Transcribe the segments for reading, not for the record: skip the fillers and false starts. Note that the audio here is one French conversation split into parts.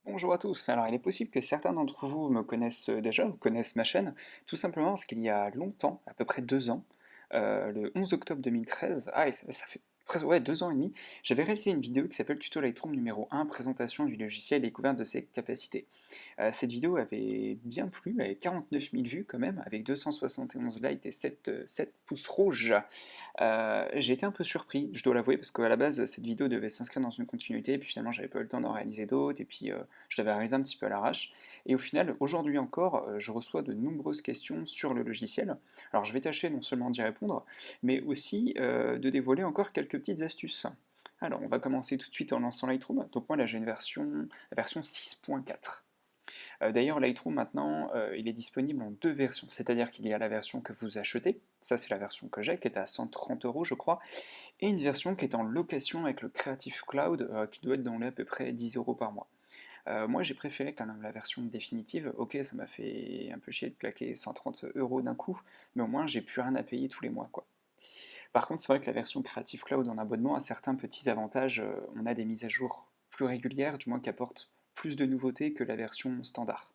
Bonjour à tous. Alors, il est possible que certains d'entre vous me connaissent déjà ou connaissent ma chaîne, tout simplement parce qu'il y a longtemps, à peu près 2 ans, le 11 octobre 2013, et ça fait presque 2 ans et demi, j'avais réalisé une vidéo qui s'appelle Tuto Lightroom numéro 1, présentation du logiciel et découverte de ses capacités. Cette vidéo avait bien plu, elle avait 49 000 vues quand même, avec 271 likes et 7 pouces rouges. J'ai été un peu surpris, je dois l'avouer, parce qu'à la base, cette vidéo devait s'inscrire dans une continuité, et puis finalement, j'avais pas eu le temps d'en réaliser d'autres, et puis je l'avais réalisé un petit peu à l'arrache. Et au final, aujourd'hui encore, je reçois de nombreuses questions sur le logiciel. Alors, je vais tâcher non seulement d'y répondre, mais aussi de dévoiler encore quelques petites astuces. Alors, on va commencer tout de suite en lançant Lightroom. Donc moi, là, j'ai la version 6.4. D'ailleurs, Lightroom maintenant, il est disponible en deux versions, c'est-à-dire qu'il y a la version que vous achetez, ça c'est la version que j'ai, qui est à 130 euros je crois, et une version qui est en location avec le Creative Cloud, qui doit être dans les à peu près 10 euros par mois. Moi j'ai préféré quand même la version définitive, ok ça m'a fait un peu chier de claquer 130 euros d'un coup, mais au moins j'ai plus rien à payer tous les mois quoi. Par contre c'est vrai que la version Creative Cloud en abonnement a certains petits avantages, on a des mises à jour plus régulières, du moins qui apportent plus de nouveautés que la version standard.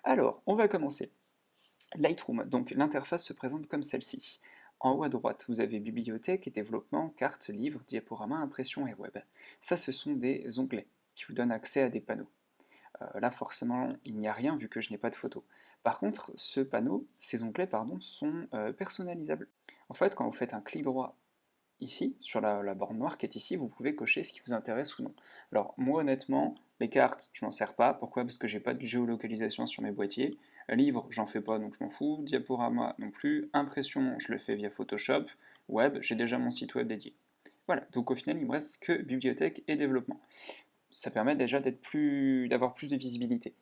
Alors, on va commencer. Lightroom, donc l'interface se présente comme celle-ci. En haut à droite, vous avez bibliothèque et développement, carte, livre, diaporama, impression et web. Ça, ce sont des onglets qui vous donnent accès à des panneaux. Là, forcément, il n'y a rien vu que je n'ai pas de photo. Par contre, ces onglets, pardon, sont personnalisables. En fait, quand vous faites un clic droit ici, sur la borne noire qui est ici, vous pouvez cocher ce qui vous intéresse ou non. Alors moi honnêtement, les cartes, je m'en sers pas. Pourquoi? Parce que j'ai pas de géolocalisation sur mes boîtiers. Livre, j'en fais pas, donc je m'en fous. Diaporama non plus. Impression, je le fais via Photoshop. Web, j'ai déjà mon site web dédié. Voilà, donc au final, il me reste que bibliothèque et développement. Ça permet déjà d'avoir plus de visibilité.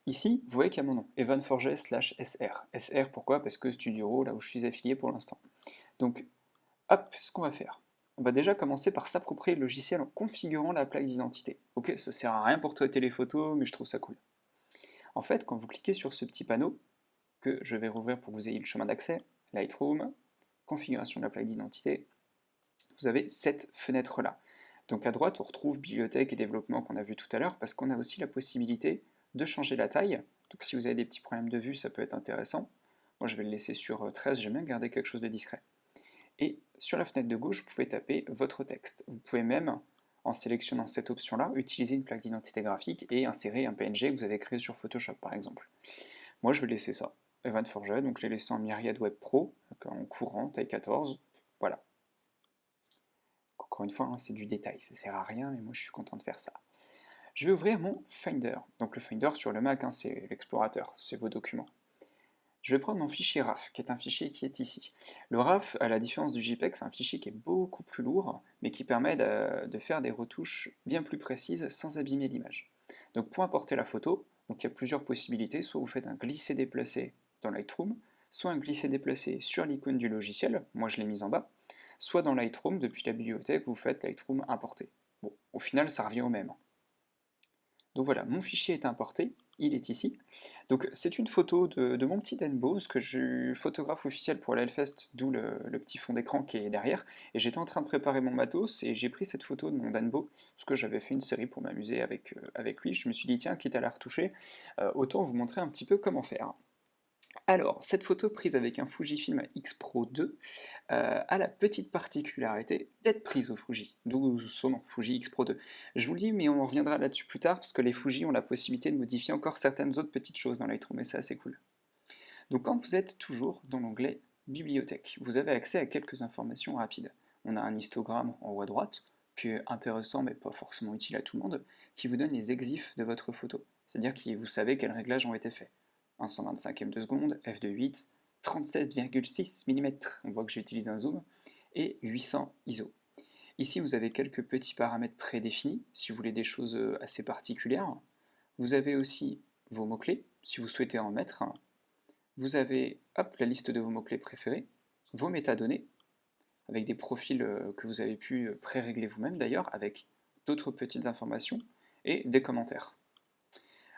Ici, vous voyez qu'il y a mon nom, Evan Forget /SR. SR pourquoi? Parce que Studio Raw, là où je suis affilié pour l'instant. Donc hop, ce qu'on va faire. On va déjà commencer par s'approprier le logiciel en configurant la plaque d'identité. Ok, ça sert à rien pour traiter les photos, mais je trouve ça cool. En fait, quand vous cliquez sur ce petit panneau, que je vais rouvrir pour que vous ayez le chemin d'accès, Lightroom, configuration de la plaque d'identité, vous avez cette fenêtre-là. Donc à droite, on retrouve bibliothèque et développement qu'on a vu tout à l'heure, parce qu'on a aussi la possibilité de changer la taille. Donc si vous avez des petits problèmes de vue, ça peut être intéressant. Moi je vais le laisser sur 13, j'aime bien garder quelque chose de discret. Et sur la fenêtre de gauche, vous pouvez taper votre texte. Vous pouvez même, en sélectionnant cette option-là, utiliser une plaque d'identité graphique et insérer un PNG que vous avez créé sur Photoshop, par exemple. Moi, je vais laisser ça. Evan Forget, donc je l'ai laissé en Myriad Web Pro, en courant, taille 14. Voilà. Encore une fois, hein, c'est du détail, ça sert à rien, mais moi je suis content de faire ça. Je vais ouvrir mon Finder. Donc le Finder sur le Mac, hein, c'est l'explorateur, c'est vos documents. Je vais prendre mon fichier RAF, qui est un fichier qui est ici. Le RAF, à la différence du JPEG, c'est un fichier qui est beaucoup plus lourd, mais qui permet de faire des retouches bien plus précises sans abîmer l'image. Donc pour importer la photo, donc il y a plusieurs possibilités, soit vous faites un glisser-déplacer dans Lightroom, soit un glisser-déplacer sur l'icône du logiciel, moi je l'ai mise en bas, soit dans Lightroom, depuis la bibliothèque, vous faites Lightroom importer. Bon, au final ça revient au même. Donc voilà, mon fichier est importé, il est ici. Donc c'est une photo de mon petit Denbo, parce que je suis photographe officiel pour la Hellfest, d'où le petit fond d'écran qui est derrière. Et j'étais en train de préparer mon matos, et j'ai pris cette photo de mon Denbo, parce que j'avais fait une série pour m'amuser avec lui. Je me suis dit, tiens, quitte à la retoucher, autant vous montrer un petit peu comment faire. Alors, cette photo prise avec un Fujifilm X Pro 2 a la petite particularité d'être prise au Fuji, d'où son nom, Fuji X Pro 2. Je vous le dis, mais on reviendra là-dessus plus tard, parce que les Fuji ont la possibilité de modifier encore certaines autres petites choses dans Lightroom, et c'est assez cool. Donc quand vous êtes toujours dans l'onglet Bibliothèque, vous avez accès à quelques informations rapides. On a un histogramme en haut à droite, qui est intéressant mais pas forcément utile à tout le monde, qui vous donne les exifs de votre photo, c'est-à-dire que vous savez quels réglages ont été faits. 1 125e de seconde, f2.8, 37,6 mm, on voit que j'ai utilisé un zoom, et 800 ISO. Ici, vous avez quelques petits paramètres prédéfinis, si vous voulez des choses assez particulières. Vous avez aussi vos mots-clés, si vous souhaitez en mettre. Vous avez la liste de vos mots-clés préférés, vos métadonnées, avec des profils que vous avez pu pré-régler vous-même d'ailleurs, avec d'autres petites informations, et des commentaires.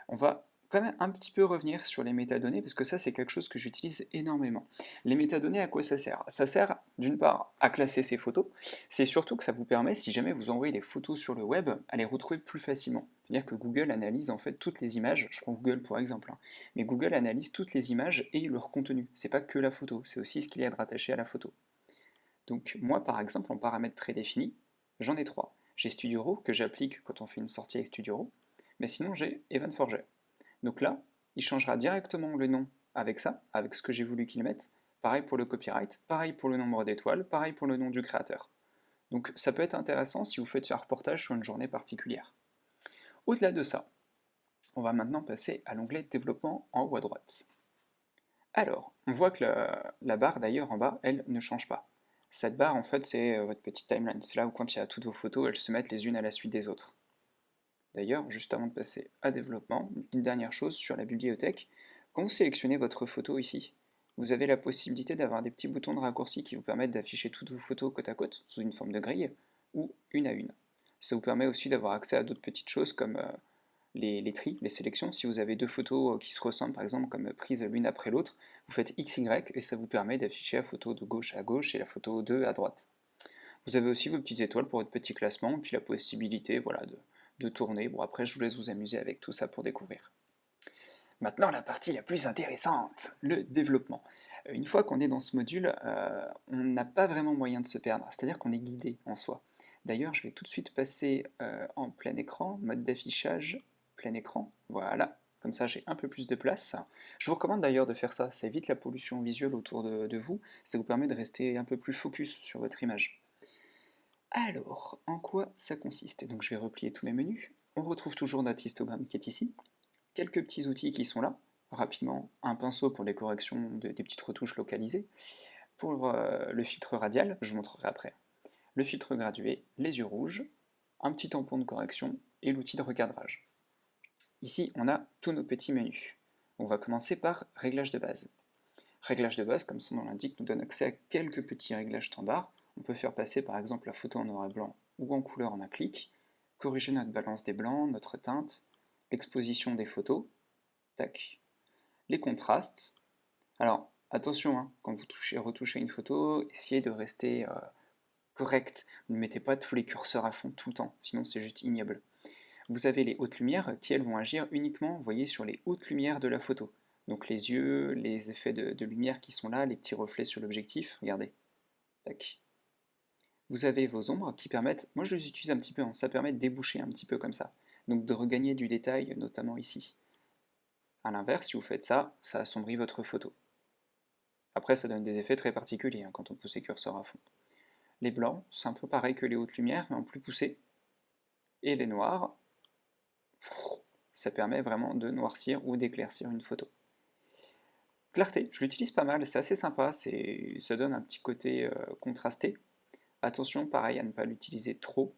On va quand même un petit peu revenir sur les métadonnées, parce que ça c'est quelque chose que j'utilise énormément. Les métadonnées, à quoi ça sert? Ça sert d'une part à classer ces photos, c'est surtout que ça vous permet, si jamais vous envoyez des photos sur le web, à les retrouver plus facilement. C'est-à-dire que Google analyse en fait toutes les images, je prends Google pour exemple, hein, mais Google analyse toutes les images et leur contenu. C'est pas que la photo, c'est aussi ce qu'il y a de rattaché à la photo. Donc moi par exemple, en paramètres prédéfinis, j'en ai trois. J'ai StudioRaw que j'applique quand on fait une sortie avec StudioRaw, mais sinon j'ai Evan4j. Donc là, il changera directement le nom avec ça, avec ce que j'ai voulu qu'il mette. Pareil pour le copyright, pareil pour le nombre d'étoiles, pareil pour le nom du créateur. Donc ça peut être intéressant si vous faites un reportage sur une journée particulière. Au-delà de ça, on va maintenant passer à l'onglet développement en haut à droite. Alors, on voit que la barre d'ailleurs en bas, elle ne change pas. Cette barre en fait c'est votre petite timeline, c'est là où quand il y a toutes vos photos, elles se mettent les unes à la suite des autres. D'ailleurs, juste avant de passer à développement, une dernière chose sur la bibliothèque. Quand vous sélectionnez votre photo ici, vous avez la possibilité d'avoir des petits boutons de raccourci qui vous permettent d'afficher toutes vos photos côte à côte, sous une forme de grille, ou une à une. Ça vous permet aussi d'avoir accès à d'autres petites choses comme les tris, les sélections. Si vous avez deux photos qui se ressemblent, par exemple, comme prises l'une après l'autre, vous faites XY et ça vous permet d'afficher la photo de gauche à gauche et la photo 2 à droite. Vous avez aussi vos petites étoiles pour votre petit classement, et puis la possibilité voilà, de tourner. Bon, après, je vous laisse vous amuser avec tout ça pour découvrir. Maintenant, la partie la plus intéressante, le développement. Une fois qu'on est dans ce module, on n'a pas vraiment moyen de se perdre, c'est-à-dire qu'on est guidé en soi. D'ailleurs, je vais tout de suite passer en plein écran, mode d'affichage, plein écran, voilà, comme ça j'ai un peu plus de place. Je vous recommande d'ailleurs de faire ça, ça évite la pollution visuelle autour de vous, ça vous permet de rester un peu plus focus sur votre image. Alors, en quoi ça consiste? Donc je vais replier tous mes menus. On retrouve toujours notre histogramme qui est ici. Quelques petits outils qui sont là. Rapidement, un pinceau pour les corrections des petites retouches localisées. Pour le filtre radial, je vous montrerai après. Le filtre gradué, les yeux rouges, un petit tampon de correction et l'outil de recadrage. Ici, on a tous nos petits menus. On va commencer par réglage de base. Réglage de base, comme son nom l'indique, nous donne accès à quelques petits réglages standards. On peut faire passer par exemple la photo en noir et blanc ou en couleur en un clic, corriger notre balance des blancs, notre teinte, l'exposition des photos, tac, les contrastes. Alors attention, hein, quand vous retouchez une photo, essayez de rester correct. Ne mettez pas tous les curseurs à fond tout le temps, sinon c'est juste ignoble. Vous avez les hautes lumières qui elles vont agir uniquement, vous voyez, sur les hautes lumières de la photo. Donc les yeux, les effets de lumière qui sont là, les petits reflets sur l'objectif, regardez. Tac. Vous avez vos ombres qui permettent, moi je les utilise un petit peu, hein, ça permet de déboucher un petit peu comme ça. Donc de regagner du détail, notamment ici. A l'inverse, si vous faites ça, ça assombrit votre photo. Après, ça donne des effets très particuliers hein, quand on pousse les curseurs à fond. Les blancs, c'est un peu pareil que les hautes lumières, mais en plus poussé. Et les noirs, ça permet vraiment de noircir ou d'éclaircir une photo. Clarté, je l'utilise pas mal, c'est assez sympa, ça donne un petit côté contrasté. Attention, pareil, à ne pas l'utiliser trop.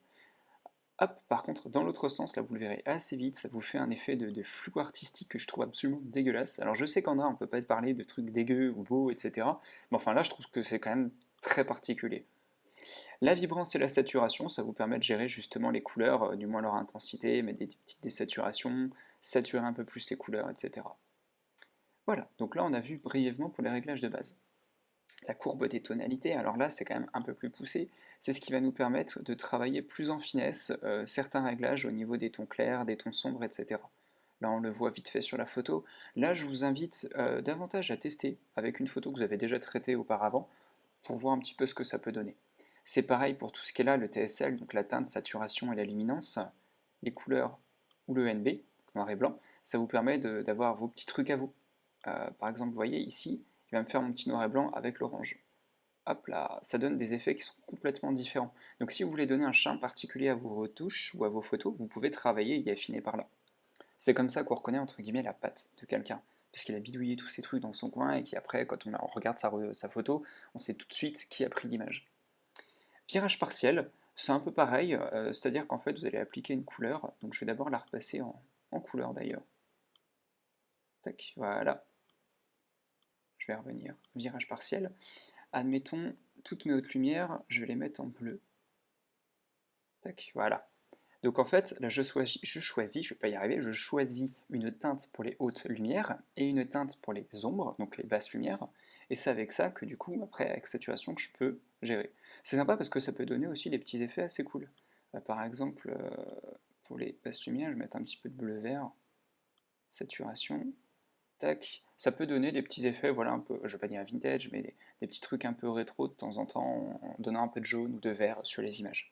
Hop, par contre, dans l'autre sens, là vous le verrez assez vite, ça vous fait un effet de flou artistique que je trouve absolument dégueulasse. Alors je sais qu'en a, on peut pas parler de trucs dégueux ou beaux, etc. Mais enfin là, je trouve que c'est quand même très particulier. La vibrance et la saturation, ça vous permet de gérer justement les couleurs, du moins leur intensité, mettre des petites désaturations, saturer un peu plus les couleurs, etc. Voilà, donc là on a vu brièvement pour les réglages de base. La courbe des tonalités, alors là c'est quand même un peu plus poussé, c'est ce qui va nous permettre de travailler plus en finesse certains réglages au niveau des tons clairs, des tons sombres, etc. Là on le voit vite fait sur la photo. Là je vous invite davantage à tester avec une photo que vous avez déjà traitée auparavant pour voir un petit peu ce que ça peut donner. C'est pareil pour tout ce qui est là, le TSL, donc la teinte, saturation et la luminance, les couleurs ou le NB, noir et blanc, ça vous permet d'avoir vos petits trucs à vous. Par exemple, vous voyez ici, il va me faire mon petit noir et blanc avec l'orange. Hop là, ça donne des effets qui sont complètement différents. Donc si vous voulez donner un charme particulier à vos retouches ou à vos photos, vous pouvez travailler et y affiner par là. C'est comme ça qu'on reconnaît entre guillemets la patte de quelqu'un, puisqu'il a bidouillé tous ces trucs dans son coin et qui après, quand on regarde sa photo, on sait tout de suite qui a pris l'image. Virage partiel, c'est un peu pareil, c'est-à-dire qu'en fait vous allez appliquer une couleur, donc je vais d'abord la repasser en couleur d'ailleurs. Tac, voilà, je vais revenir. Virage partiel. Admettons, toutes mes hautes lumières, je vais les mettre en bleu. Tac, voilà. Donc en fait, là je vais pas y arriver, je choisis une teinte pour les hautes lumières et une teinte pour les ombres, donc les basses lumières, et c'est avec ça que du coup, après, avec saturation, que je peux gérer. C'est sympa parce que ça peut donner aussi des petits effets assez cool. Par exemple, pour les basses lumières, je vais mettre un petit peu de bleu-vert, saturation, tac, ça peut donner des petits effets, voilà, un peu, je vais pas dire vintage, mais des petits trucs un peu rétro de temps en temps, en donnant un peu de jaune ou de vert sur les images.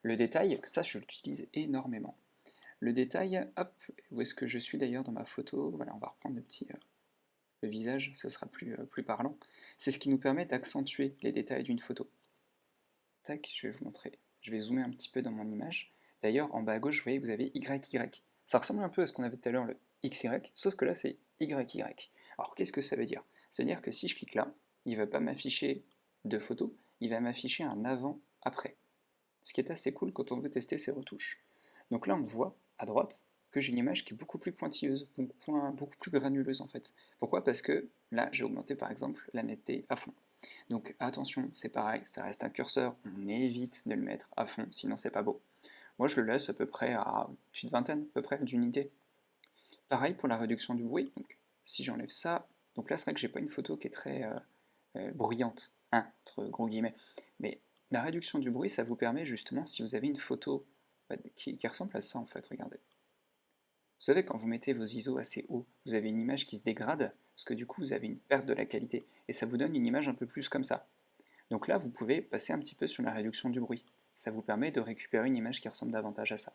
Le détail, ça je l'utilise énormément. Le détail, hop, où est-ce que je suis d'ailleurs dans ma photo? Voilà, on va reprendre le visage, ça sera plus parlant. C'est ce qui nous permet d'accentuer les détails d'une photo. Tac, je vais vous montrer. Je vais zoomer un petit peu dans mon image. D'ailleurs, en bas à gauche, vous voyez, vous avez YY. Ça ressemble un peu à ce qu'on avait tout à l'heure, le XY, sauf que là, c'est YY. Alors, qu'est-ce que ça veut dire? Ça veut dire que si je clique là, il ne va pas m'afficher deux photos, il va m'afficher un avant-après. Ce qui est assez cool quand on veut tester ces retouches. Donc là, on voit à droite que j'ai une image qui est beaucoup plus pointilleuse, beaucoup plus granuleuse en fait. Pourquoi? Parce que là, j'ai augmenté par exemple la netteté à fond. Donc attention, c'est pareil, ça reste un curseur, on évite de le mettre à fond, sinon c'est pas beau. Moi, je le laisse à peu près à une petite vingtaine à peu près d'unités. Pareil pour la réduction du bruit. Donc, si j'enlève ça, donc là, c'est vrai que j'ai pas une photo qui est très bruyante, hein, entre gros guillemets. Mais la réduction du bruit, ça vous permet justement, si vous avez une photo qui ressemble à ça en fait, regardez. Vous savez, quand vous mettez vos ISO assez haut, vous avez une image qui se dégrade, parce que du coup, vous avez une perte de la qualité, et ça vous donne une image un peu plus comme ça. Donc là, vous pouvez passer un petit peu sur la réduction du bruit. Ça vous permet de récupérer une image qui ressemble davantage à ça.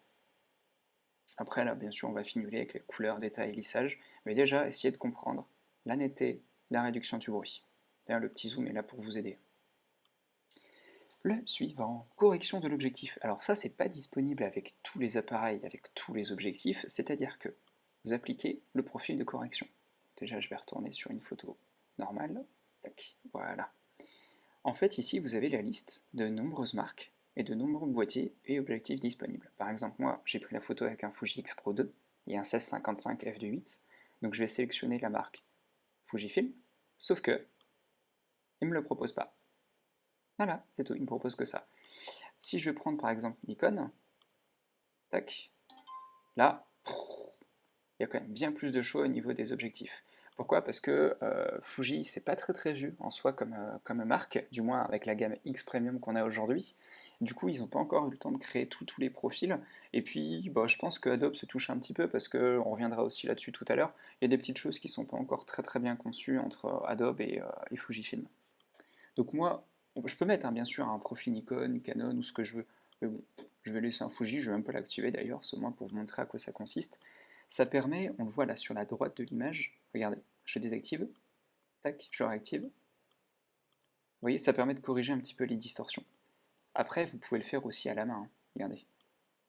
Après, là, bien sûr, on va finuler avec les couleurs, détails, lissage, mais déjà, essayez de comprendre la netteté, la réduction du bruit. D'ailleurs, le petit zoom est là pour vous aider. Le suivant, correction de l'objectif. Alors ça, c'est pas disponible avec tous les appareils, avec tous les objectifs, c'est-à-dire que vous appliquez le profil de correction. Déjà, je vais retourner sur une photo normale. Tac, voilà. En fait, ici, vous avez la liste de nombreuses marques et de nombreux boîtiers et objectifs disponibles. Par exemple, moi, j'ai pris la photo avec un Fuji X Pro 2 et un 1655 f2.8, donc je vais sélectionner la marque Fujifilm, sauf que il ne me le propose pas. Voilà, c'est tout, il me propose que ça. Si je vais prendre par exemple Nikon, tac, là, il y a quand même bien plus de choix au niveau des objectifs. Pourquoi? Parce que Fuji, c'est pas très vu en soi comme marque, du moins avec la gamme X Premium qu'on a aujourd'hui. Du coup, ils n'ont pas encore eu le temps de créer tous les profils. Et puis, bah, je pense que Adobe se touche un petit peu parce qu'on reviendra aussi là-dessus tout à l'heure. Il y a des petites choses qui ne sont pas encore très bien conçues entre Adobe et Fujifilm. Donc moi, je peux mettre bien sûr un profil Nikon, Canon ou ce que je veux. Mais bon, je vais laisser un Fuji, je vais même pas l'activer d'ailleurs, c'est au moins pour vous montrer à quoi ça consiste. Ça permet, on le voit là sur la droite de l'image, regardez, je désactive, tac, je réactive. Vous voyez, ça permet de corriger un petit peu les distorsions. Après, vous pouvez le faire aussi à la main, hein. Regardez.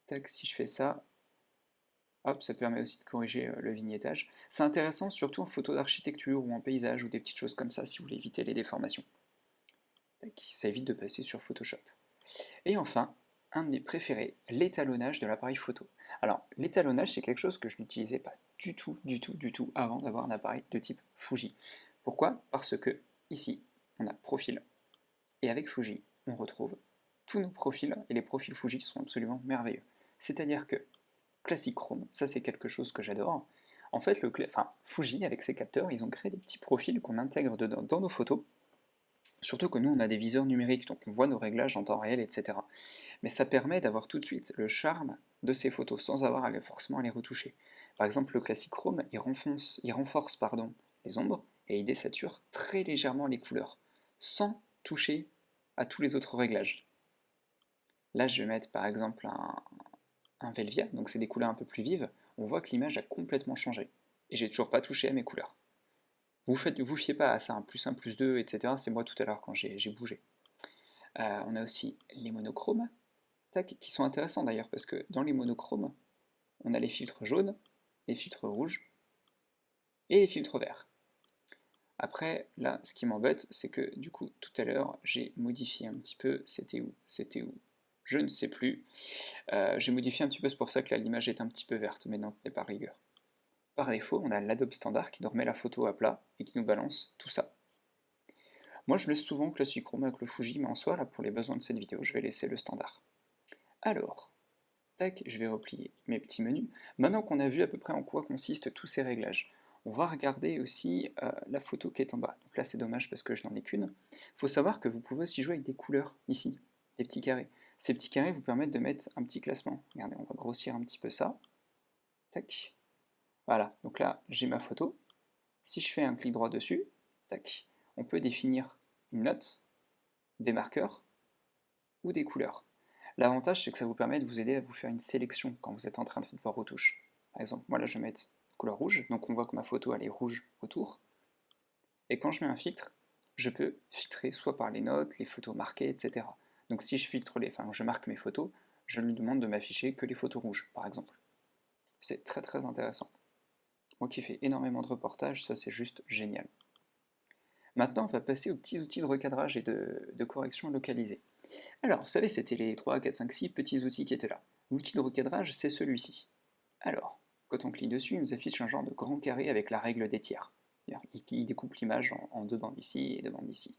Tac, si je fais ça, hop, ça permet aussi de corriger le vignettage. C'est intéressant surtout en photo d'architecture ou en paysage ou des petites choses comme ça si vous voulez éviter les déformations. Tac, ça évite de passer sur Photoshop. Et enfin, un de mes préférés, l'étalonnage de l'appareil photo. Alors, l'étalonnage, c'est quelque chose que je n'utilisais pas du tout avant d'avoir un appareil de type Fuji. Pourquoi? Parce que ici, on a profil. Et avec Fuji, on retrouve tous nos profils, et les profils Fuji sont absolument merveilleux. C'est-à-dire que Classic Chrome, ça c'est quelque chose que j'adore. En fait, Fuji, avec ses capteurs, ils ont créé des petits profils qu'on intègre dans nos photos. Surtout que nous, on a des viseurs numériques, donc on voit nos réglages en temps réel, etc. Mais ça permet d'avoir tout de suite le charme de ces photos sans avoir forcément à les retoucher. Par exemple, le Classic Chrome, il renforce les ombres et il désature très légèrement les couleurs, sans toucher à tous les autres réglages. Là, je vais mettre par exemple un Velvia, donc c'est des couleurs un peu plus vives. On voit que l'image a complètement changé. Et j'ai toujours pas touché à mes couleurs. Vous fiez pas à ça, un plus 1, plus 2, etc. C'est moi tout à l'heure quand j'ai bougé. On a aussi les monochromes, tac, qui sont intéressants d'ailleurs, parce que dans les monochromes, on a les filtres jaunes, les filtres rouges et les filtres verts. Après, là, ce qui m'embête, c'est que du coup, tout à l'heure, j'ai modifié un petit peu, c'était où? Je ne sais plus. J'ai modifié un petit peu, c'est pour ça que là, l'image est un petit peu verte, mais non, n'est pas rigueur. Par défaut, on a l'Adobe Standard qui nous remet la photo à plat et qui nous balance tout ça. Moi, je laisse souvent Classic Chrome avec le Fuji, mais en soi, là, pour les besoins de cette vidéo, je vais laisser le standard. Alors, Tac, je vais replier mes petits menus. Maintenant qu'on a vu à peu près en quoi consistent tous ces réglages, on va regarder aussi la photo qui est en bas. Donc là, c'est dommage parce que je n'en ai qu'une. Il faut savoir que vous pouvez aussi jouer avec des couleurs, ici, des petits carrés. Ces petits carrés vous permettent de mettre un petit classement. Regardez, on va grossir un petit peu ça. Tac. Voilà, donc là, j'ai ma photo. Si je fais un clic droit dessus, tac, on peut définir une note, des marqueurs ou des couleurs. L'avantage, c'est que ça vous permet de vous aider à vous faire une sélection quand vous êtes en train de faire vos retouches. Par exemple, moi là, je vais mettre couleur rouge, donc on voit que ma photo, elle est rouge autour. Et quand je mets un filtre, je peux filtrer soit par les notes, les photos marquées, etc. Donc si je filtre enfin, je marque mes photos, je lui demande de m'afficher que les photos rouges, par exemple. C'est très très intéressant. Moi qui fais énormément de reportages, ça c'est juste génial. Maintenant, on va passer aux petits outils de recadrage et de correction localisée. Alors, vous savez, c'était les 3, 4, 5, 6 petits outils qui étaient là. L'outil de recadrage, c'est celui-ci. Alors, quand on clique dessus, il nous affiche un genre de grand carré avec la règle des tiers. Il découpe l'image en deux bandes ici et deux bandes ici.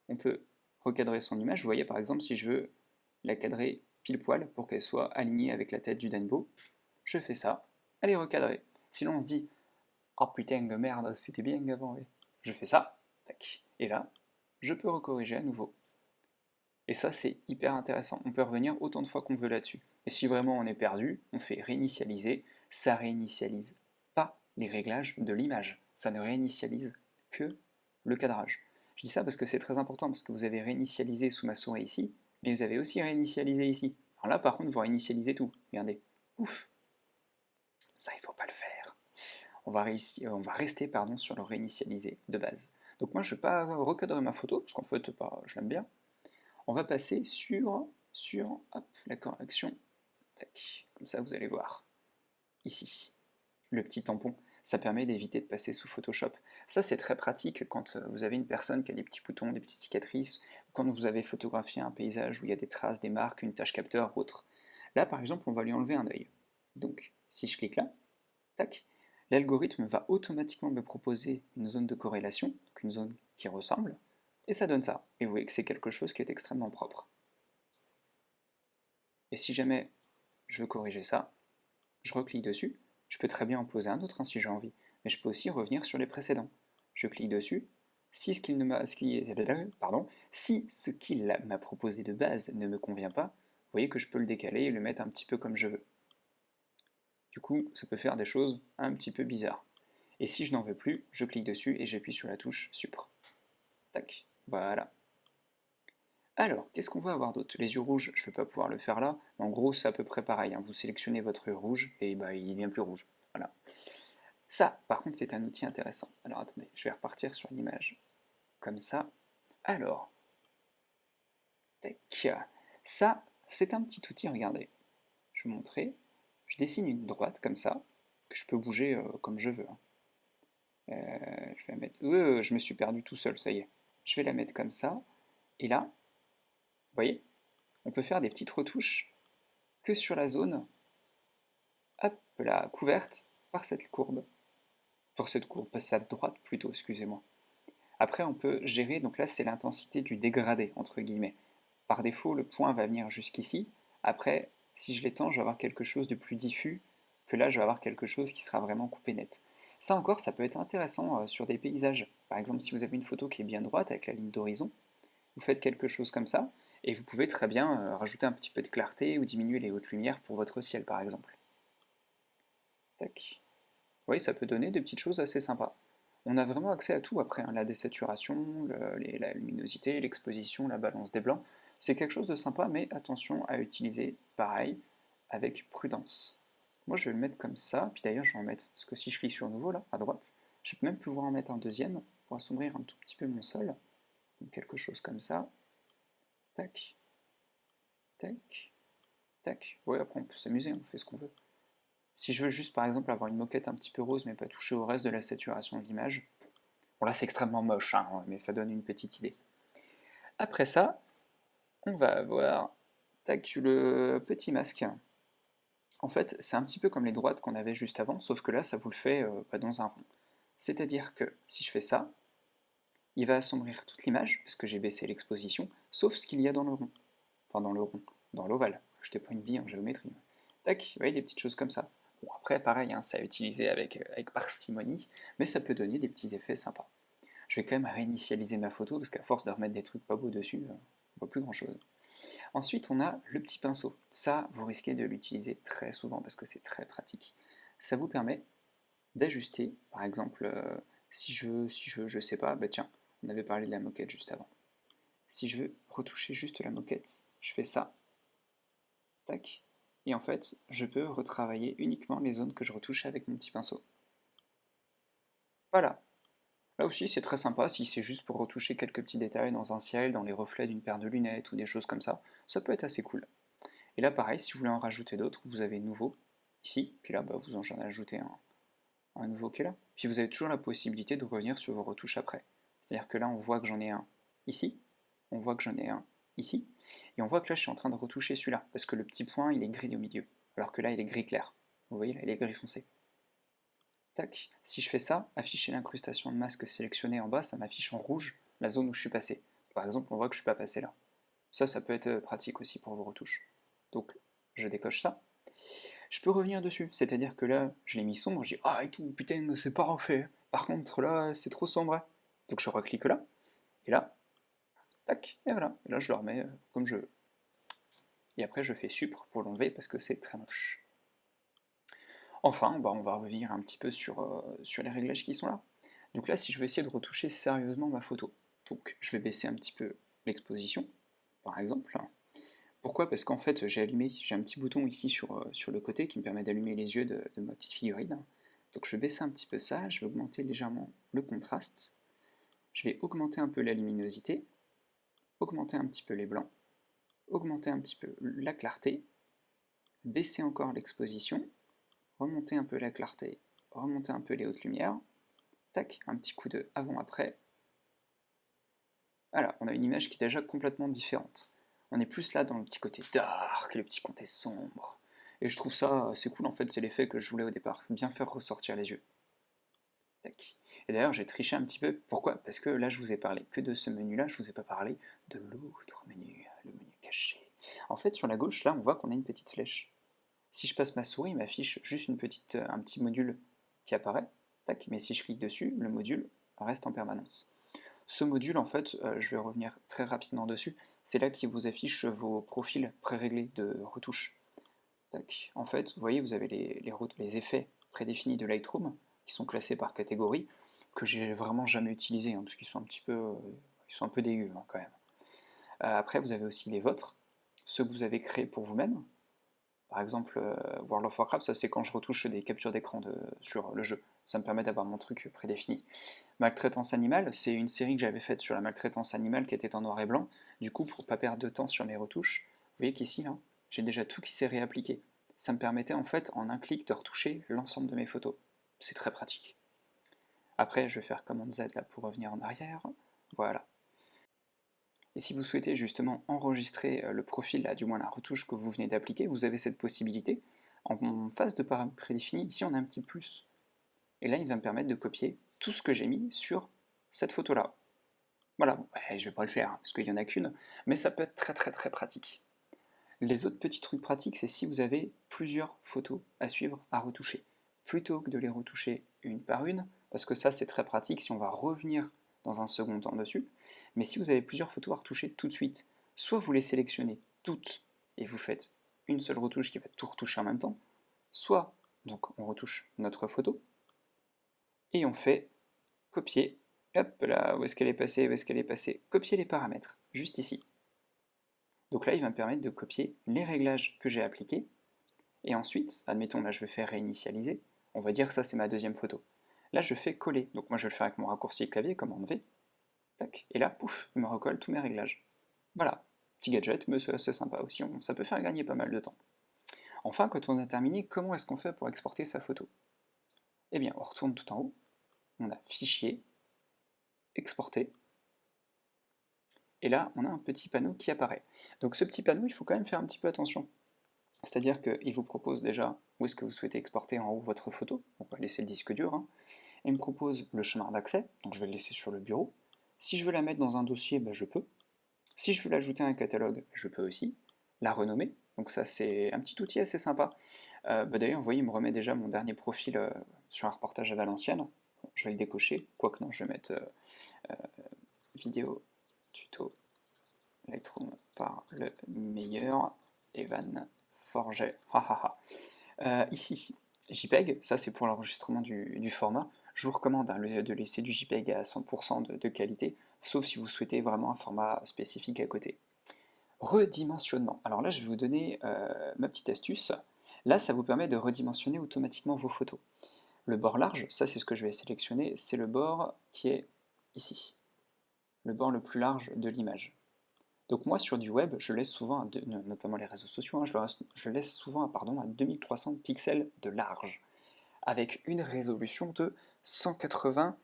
On peut recadrer son image. Vous voyez, par exemple, si je veux la cadrer pile poil pour qu'elle soit alignée avec la tête du Danbo, je fais ça, elle est recadrée. Sinon, on se dit, oh putain de merde, c'était bien avant. Je fais ça, tac. Et là, je peux recorriger à nouveau. Et ça, c'est hyper intéressant. On peut revenir autant de fois qu'on veut là-dessus. Et si vraiment on est perdu, on fait réinitialiser. Ça réinitialise pas les réglages de l'image. Ça ne réinitialise que le cadrage. Je dis ça parce que c'est très important, parce que vous avez réinitialisé sous ma souris ici, mais vous avez aussi réinitialisé ici. Alors là, par contre, vous réinitialisez tout. Regardez. Ouf. Ça, il ne faut pas le faire. On va rester sur le réinitialisé de base. Donc moi, je ne vais pas recadrer ma photo, parce qu'en fait, je l'aime bien. On va passer sur hop, la correction. Tac. Comme ça, vous allez voir. Ici, le petit tampon. Ça permet d'éviter de passer sous Photoshop. Ça, c'est très pratique quand vous avez une personne qui a des petits boutons, des petites cicatrices, quand vous avez photographié un paysage où il y a des traces, des marques, une tâche capteur ou autre. Là, par exemple, on va lui enlever un œil. Donc, si je clique là, tac, l'algorithme va automatiquement me proposer une zone de corrélation, donc une zone qui ressemble, et ça donne ça. Et vous voyez que c'est quelque chose qui est extrêmement propre. Et si jamais je veux corriger ça, je reclique dessus, je peux très bien en poser un autre si j'ai envie, mais je peux aussi revenir sur les précédents. Je clique dessus, si ce qu'il m'a proposé de base ne me convient pas, vous voyez que je peux le décaler et le mettre un petit peu comme je veux. Du coup, ça peut faire des choses un petit peu bizarres. Et si je n'en veux plus, je clique dessus et j'appuie sur la touche Supr. Tac, voilà. Alors, qu'est-ce qu'on va avoir d'autre? Les yeux rouges, je ne vais pas pouvoir le faire là. En gros, c'est à peu près pareil. Vous sélectionnez votre yeux rouge et bah, il devient plus rouge. Voilà. Ça, par contre, c'est un outil intéressant. Alors, attendez, je vais repartir sur l'image comme ça. Alors, tac. Ça, c'est un petit outil, regardez. Je vais vous montrer. Je dessine une droite comme ça, que je peux bouger comme je veux. Je vais mettre... je me suis perdu tout seul, ça y est. Je vais la mettre comme ça. Et là, vous voyez, on peut faire des petites retouches que sur la zone, hop là, couverte par cette courbe. Par cette droite plutôt, excusez-moi. Après, on peut gérer, donc là, c'est l'intensité du dégradé, entre guillemets. Par défaut, le point va venir jusqu'ici. Après, si je l'étends, je vais avoir quelque chose de plus diffus, que là, je vais avoir quelque chose qui sera vraiment coupé net. Ça encore, ça peut être intéressant sur des paysages. Par exemple, si vous avez une photo qui est bien droite, avec la ligne d'horizon, vous faites quelque chose comme ça, et vous pouvez très bien rajouter un petit peu de clarté ou diminuer les hautes lumières pour votre ciel, par exemple. Tac. Oui, ça peut donner des petites choses assez sympas. On a vraiment accès à tout après, hein, la désaturation, la luminosité, l'exposition, la balance des blancs. C'est quelque chose de sympa, mais attention à utiliser pareil, avec prudence. Moi je vais le mettre comme ça, puis d'ailleurs je vais en mettre, parce que si je clique sur nouveau là, à droite, je peux même pouvoir en mettre un deuxième pour assombrir un tout petit peu mon sol. Donc quelque chose comme ça. Tac, tac, tac. Ouais, après on peut s'amuser, on fait ce qu'on veut. Si je veux juste par exemple avoir une moquette un petit peu rose mais pas toucher au reste de la saturation de l'image, bon là c'est extrêmement moche, hein, mais ça donne une petite idée. Après ça, on va avoir tac, le petit masque. En fait, c'est un petit peu comme les droites qu'on avait juste avant, sauf que là ça vous le fait dans un rond. C'est-à-dire que si je fais ça, il va assombrir toute l'image, parce que j'ai baissé l'exposition, sauf ce qu'il y a dans le rond. Enfin dans le rond, dans l'ovale. jetez pas une bille en géométrie. Tac, vous voyez des petites choses comme ça. Bon, après, pareil, hein, c'est à utiliser avec parcimonie, mais ça peut donner des petits effets sympas. Je vais quand même réinitialiser ma photo, parce qu'à force de remettre des trucs pas beaux dessus, on voit plus grand chose. Ensuite, on a le petit pinceau. Ça, vous risquez de l'utiliser très souvent, parce que c'est très pratique. Ça vous permet d'ajuster, par exemple, si je veux, je sais pas, bah tiens, on avait parlé de la moquette juste avant. Si je veux retoucher juste la moquette, je fais ça, tac, et en fait, je peux retravailler uniquement les zones que je retouche avec mon petit pinceau. Voilà. Là aussi, c'est très sympa, si c'est juste pour retoucher quelques petits détails dans un ciel, dans les reflets d'une paire de lunettes ou des choses comme ça peut être assez cool. Et là, pareil, si vous voulez en rajouter d'autres, vous avez nouveau, ici, puis là, bah, vous en ajoutez un nouveau qui est là. Puis vous avez toujours la possibilité de revenir sur vos retouches après. C'est-à-dire que là, on voit que j'en ai un ici, on voit que j'en ai un ici, et on voit que là, je suis en train de retoucher celui-là, parce que le petit point, il est gris au milieu, alors que là, il est gris clair. Vous voyez, là, il est gris foncé. Tac. Si je fais ça, afficher l'incrustation de masque sélectionnée en bas, ça m'affiche en rouge la zone où je suis passé. Par exemple, on voit que je ne suis pas passé là. Ça peut être pratique aussi pour vos retouches. Donc, je décoche ça. Je peux revenir dessus, c'est-à-dire que là, je l'ai mis sombre, je dis ah et tout, putain, c'est pas refait. Par contre, là, c'est trop sombre. Donc je reclique là, et là, tac, et voilà. Et là, je le remets comme je veux. Et après, je fais supr pour l'enlever parce que c'est très moche. Enfin, bah, on va revenir un petit peu sur les réglages qui sont là. Donc là, si je veux essayer de retoucher sérieusement ma photo, donc je vais baisser un petit peu l'exposition, par exemple. Pourquoi? Parce qu'en fait, j'ai un petit bouton ici sur le côté qui me permet d'allumer les yeux de ma petite figurine. Donc je vais baisser un petit peu ça, je vais augmenter légèrement le contraste, je vais augmenter un peu la luminosité, augmenter un petit peu les blancs, augmenter un petit peu la clarté, baisser encore l'exposition, remonter un peu la clarté, remonter un peu les hautes lumières, tac, un petit coup de avant-après. Voilà, on a une image qui est déjà complètement différente. On est plus là dans le petit côté dark, le petit côté sombre. Et je trouve ça assez cool en fait, c'est l'effet que je voulais au départ, bien faire ressortir les yeux. Tac. Et d'ailleurs j'ai triché un petit peu, pourquoi? Parce que là je vous ai parlé que de ce menu là, je vous ai pas parlé de l'autre menu, le menu caché. En fait sur la gauche là on voit qu'on a une petite flèche. Si je passe ma souris, il m'affiche juste un petit module qui apparaît, tac, mais si je clique dessus, le module reste en permanence. Ce module, en fait, je vais revenir très rapidement dessus, c'est là qu'il vous affiche vos profils pré-réglés de retouche. Tac. En fait, vous voyez, vous avez les effets prédéfinis de Lightroom, qui sont classés par catégorie, que j'ai vraiment jamais utilisés, hein, parce qu'ils sont un peu dégueux hein, quand même. Après, vous avez aussi les vôtres, ceux que vous avez créés pour vous-même. Par exemple, World of Warcraft, ça c'est quand je retouche des captures d'écran sur le jeu. Ça me permet d'avoir mon truc prédéfini. Maltraitance animale, c'est une série que j'avais faite sur la maltraitance animale qui était en noir et blanc. Du coup, pour pas perdre de temps sur mes retouches, vous voyez qu'ici, là, j'ai déjà tout qui s'est réappliqué. Ça me permettait en fait, en un clic, de retoucher l'ensemble de mes photos. C'est très pratique. Après, je vais faire commande Z là pour revenir en arrière. Voilà. Et si vous souhaitez justement enregistrer le profil, là, du moins la retouche que vous venez d'appliquer, vous avez cette possibilité. En phase de paramètres prédéfinis, ici on a un petit plus. Et là, il va me permettre de copier tout ce que j'ai mis sur cette photo-là. Voilà, bon, je ne vais pas le faire, hein, parce qu'il n'y en a qu'une, mais ça peut être très très très pratique. Les autres petits trucs pratiques, c'est si vous avez plusieurs photos à suivre, à retoucher. Plutôt que de les retoucher une par une, parce que ça c'est très pratique si on va revenir dans un second temps dessus, mais si vous avez plusieurs photos à retoucher tout de suite, soit vous les sélectionnez toutes et vous faites une seule retouche qui va tout retoucher en même temps, soit donc on retouche notre photo et on fait copier, hop là, où est-ce qu'elle est passée, où est-ce qu'elle est passée, copier les paramètres, juste ici. Donc là, il va me permettre de copier les réglages que j'ai appliqués, et ensuite, admettons, là je vais faire réinitialiser, on va dire que ça c'est ma deuxième photo. Là je fais coller, donc moi je vais le faire avec mon raccourci clavier, commande V, tac, et là, pouf, il me recolle tous mes réglages. Voilà, petit gadget, mais c'est assez sympa aussi, ça peut faire gagner pas mal de temps. Enfin, quand on a terminé, comment est-ce qu'on fait pour exporter sa photo? Eh bien, on retourne tout en haut, on a Fichier, Exporter, et là, on a un petit panneau qui apparaît. Donc ce petit panneau, il faut quand même faire un petit peu attention. C'est-à-dire qu'il vous propose déjà où est-ce que vous souhaitez exporter en haut votre photo. On va laisser le disque dur. Hein. Il me propose le chemin d'accès, donc je vais le laisser sur le bureau. Si je veux la mettre dans un dossier, ben je peux. Si je veux l'ajouter à un catalogue, je peux aussi. la renommer. Donc ça, c'est un petit outil assez sympa. D'ailleurs, vous voyez, il me remet déjà mon dernier profil sur un reportage à Valenciennes. Bon, je vais le décocher, quoique non, je vais mettre vidéo tuto Lightroom par le meilleur Evan Forget. Ici, JPEG, ça c'est pour l'enregistrement du format. Je vous recommande de laisser du JPEG à 100% de qualité, sauf si vous souhaitez vraiment un format spécifique à côté. Redimensionnement. Alors là, je vais vous donner ma petite astuce. Là, ça vous permet de redimensionner automatiquement vos photos. Le bord large, ça c'est ce que je vais sélectionner, c'est le bord qui est ici, le bord le plus large de l'image. Donc moi sur du web, je laisse souvent, notamment les réseaux sociaux, hein, je laisse souvent à 2300 pixels de large, avec une résolution de 180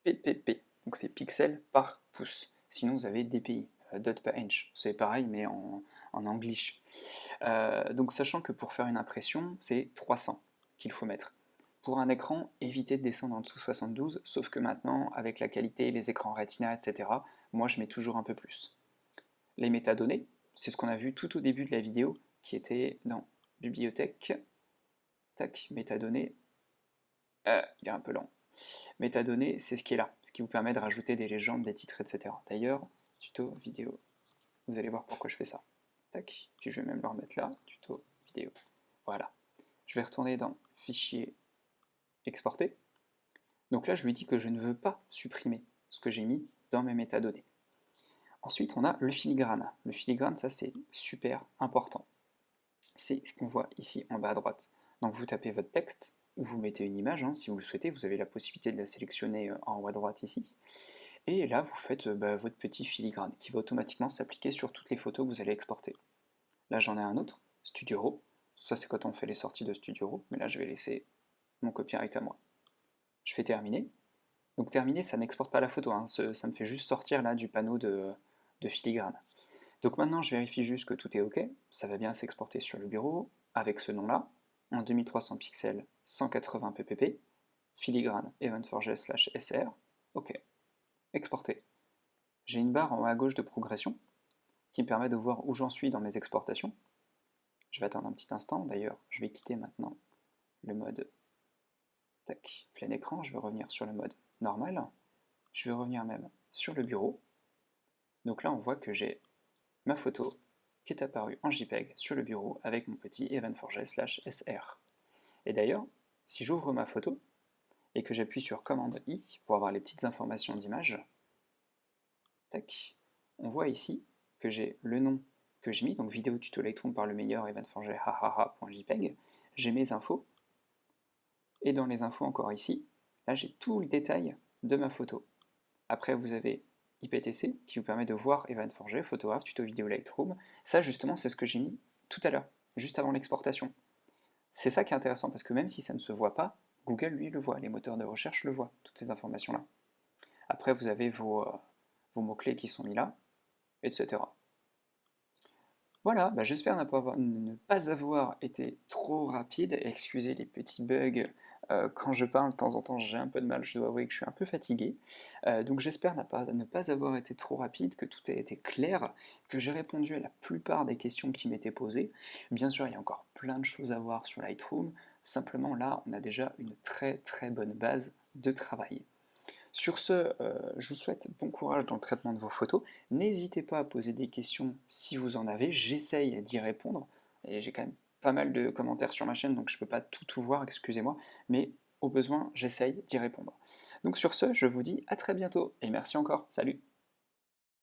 ppp, donc c'est pixels par pouce. Sinon vous avez dpi, dot per inch, c'est pareil mais en anglish. Donc sachant que pour faire une impression, c'est 300 qu'il faut mettre. Pour un écran, évitez de descendre en dessous 72, sauf que maintenant, avec la qualité, les écrans Retina, etc., moi je mets toujours un peu plus. Les métadonnées, c'est ce qu'on a vu tout au début de la vidéo, qui était dans bibliothèque, tac, métadonnées, il est un peu lent. Métadonnées, c'est ce qui est là, ce qui vous permet de rajouter des légendes, des titres, etc. D'ailleurs, tuto vidéo, vous allez voir pourquoi je fais ça. Tac, puis je vais même le remettre là, tuto vidéo. Voilà. Je vais retourner dans fichier exporter. Donc là, je lui dis que je ne veux pas supprimer ce que j'ai mis dans mes métadonnées. Ensuite, on a le filigrane. Le filigrane, ça c'est super important. C'est ce qu'on voit ici en bas à droite. Donc vous tapez votre texte, ou vous mettez une image, hein, si vous le souhaitez, vous avez la possibilité de la sélectionner en haut à droite ici. Et là, vous faites votre petit filigrane, qui va automatiquement s'appliquer sur toutes les photos que vous allez exporter. Là, j'en ai un autre, Studio Raw. Ça, c'est quand on fait les sorties de Studio Raw, mais là, je vais laisser mon copyright à moi. Je fais terminer. Donc terminer, ça n'exporte pas la photo, hein, ça me fait juste sortir là du panneau de filigrane. Donc maintenant, je vérifie juste que tout est OK, ça va bien s'exporter sur le bureau, avec ce nom-là, en 2300 pixels, 180 ppp, filigrane evan4j/sr, OK, exporter. J'ai une barre en haut à gauche de progression, qui me permet de voir où j'en suis dans mes exportations. Je vais attendre un petit instant, d'ailleurs, je vais quitter maintenant le mode tac, plein écran, je vais revenir sur le mode normal, je vais revenir même sur le bureau. Donc là, on voit que j'ai ma photo qui est apparue en JPEG sur le bureau avec mon petit evan4j/sr. Et d'ailleurs, si j'ouvre ma photo et que j'appuie sur commande I pour avoir les petites informations d'image, tac, on voit ici que j'ai le nom que j'ai mis, donc vidéo tuto Lightroom par le meilleur evan4j.jpg, j'ai mes infos, et dans les infos encore ici, là j'ai tout le détail de ma photo. Après vous avez IPTC qui vous permet de voir Evan4j, photographe, tuto vidéo Lightroom. Ça justement c'est ce que j'ai mis tout à l'heure, juste avant l'exportation. C'est ça qui est intéressant parce que même si ça ne se voit pas, Google lui le voit, les moteurs de recherche le voient, toutes ces informations-là. Après vous avez vos mots-clés qui sont mis là, etc. Voilà, j'espère ne pas avoir été trop rapide. Excusez les petits bugs quand je parle, de temps en temps j'ai un peu de mal, je dois avouer que je suis un peu fatigué. Donc j'espère ne pas avoir été trop rapide, que tout a été clair, que j'ai répondu à la plupart des questions qui m'étaient posées. Bien sûr, il y a encore plein de choses à voir sur Lightroom. Simplement là, on a déjà une très très bonne base de travail. Sur ce, je vous souhaite bon courage dans le traitement de vos photos. N'hésitez pas à poser des questions si vous en avez, j'essaye d'y répondre. Et j'ai quand même pas mal de commentaires sur ma chaîne, donc je ne peux pas tout voir, excusez-moi, mais au besoin, j'essaye d'y répondre. Donc sur ce, je vous dis à très bientôt, et merci encore, salut!